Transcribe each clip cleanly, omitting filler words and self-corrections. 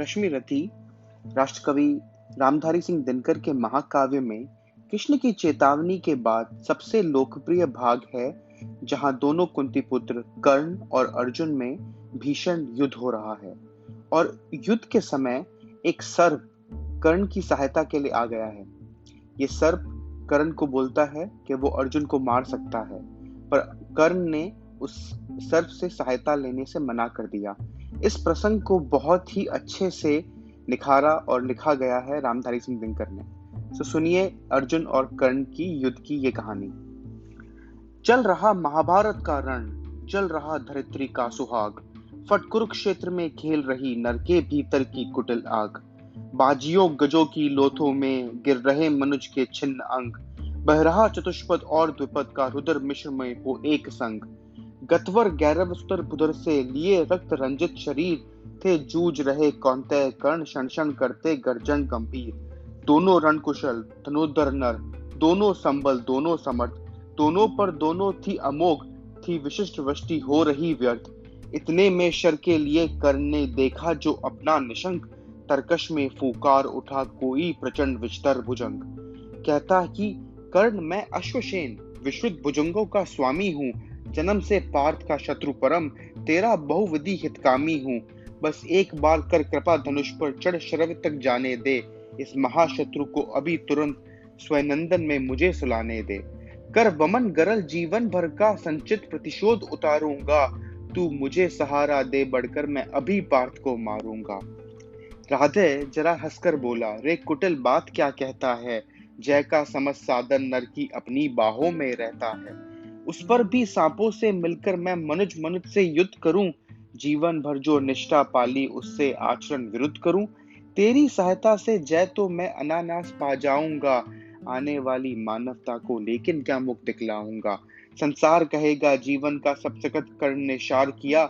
रश्मिरथी राष्ट्रकवि रामधारी सिंह दिनकर के महाकाव्य में कृष्ण की चेतावनी के बाद सबसे लोकप्रिय भाग है जहां दोनों कुंती पुत्र कर्ण और अर्जुन में भीषण युद्ध हो रहा है और युद्ध के समय एक सर्प कर्ण की सहायता के लिए आ गया है। ये सर्प कर्ण को बोलता है कि वो अर्जुन को मार सकता है, पर कर्ण ने उस सर्प से सहायता लेने से मना कर दिया। इस प्रसंग को बहुत ही अच्छे से निखारा और लिखा गया है रामधारी सिंह दिनकर ने। तो सुनिए अर्जुन और कर्ण की युद्ध की ये कहानी। चल रहा महाभारत का रण, जल रहा धरित्री का सुहाग, फट कुरुक्षेत्र में खेल रही नर के भीतर की कुटिल आग। बाजियों गजों की लोथों में गिर रहे मनुज के छिन्न अंग, बह रहा चतुष्पद और द्विपद का रुद्र मिश्र में हो एक संग। गतवर गैरव सुतर बुधर से लिए रक्त रंजित शरीर, थे जूझ रहे कौन्तेय कर्ण क्षण क्षण करते गर्जन गंभीर। दोनों रणकुशल धनुर्धर नर, दोनों संबल दोनों समर्थ, दोनों पर दोनों थी अमोघ, थी विशिष्ट वृष्टि हो रही व्यर्थ। इतने में शर के लिए कर्ण ने देखा जो अपना निशंक, तरकश में फूकार उठा कोई प्रचंड विस्तर भुजंग। कहता कि कर्ण मैं अश्वसेन विश्रुत भुजंगों का स्वामी हूँ, जन्म से पार्थ का शत्रु परम, तेरा बहुविधि हितकामी हूँ। बस एक बार कर कृपा धनुष पर चढ़ शरव तक जाने दे, इस महाशत्रु को अभी तुरंत स्वनंदन में मुझे सुलाने दे। कर वमन गरल जीवन भर का संचित प्रतिशोध उतारूंगा, तू मुझे सहारा दे बढ़कर मैं अभी पार्थ को मारूंगा। राधे जरा हंसकर बोला, रे कुटिल बात क्या कहता है, जय का समझ साधन नर की अपनी बाहों में रहता है। उस पर भी सांपों से मिलकर मैं मनुज मनुज से युद्ध करूं, जीवन भर जो निष्ठा पाली उससे आचरण विरुद्ध करूं। तेरी सहायता से जय तो मैं अनानास पा जाऊंगा, आने वाली मानवता को लेकिन क्या मुख दिखलाऊंगा। संसार कहेगा जीवन का सब सकत कर्ण ने शार किया,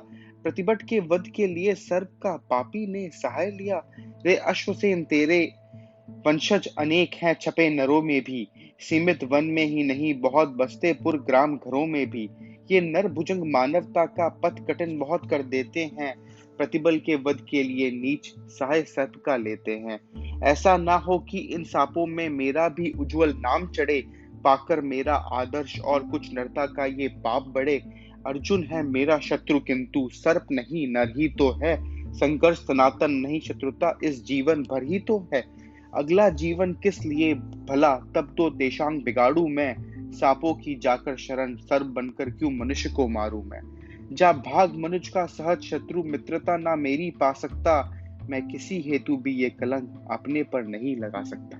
प्रतिबट के वध के लिए सर्प का पापी ने सहाय लिया। रे अश्वसेन तेरे वंशज अनेक हैं छपे नरों में भी, सीमित वन में ही नहीं बहुत बसते पुर ग्राम घरों में भी। ये नर भुजंग मानवता का पथ कठिन बहुत कर देते हैं, प्रतिबल के वध के लिए नीच सहाय सर्प का लेते हैं। ऐसा ना हो कि इन सांपों में मेरा भी उज्जवल नाम चढ़े, पाकर मेरा आदर्श और कुछ नरता का ये पाप बढ़े। अर्जुन है मेरा शत्रु किंतु सर्प नहीं नर ही तो है, संघर्ष सनातन नहीं शत्रुता इस जीवन भर ही तो है। अगला जीवन किस लिए भला तब तो देशांग बिगाड़ू मैं, सांपों की जाकर शरण सर्प बनकर क्यों मनुष्य को मारूं मैं। जा भाग मनुज का सहज शत्रु मित्रता ना मेरी पा सकता, मैं किसी हेतु भी ये कलंक अपने पर नहीं लगा सकता।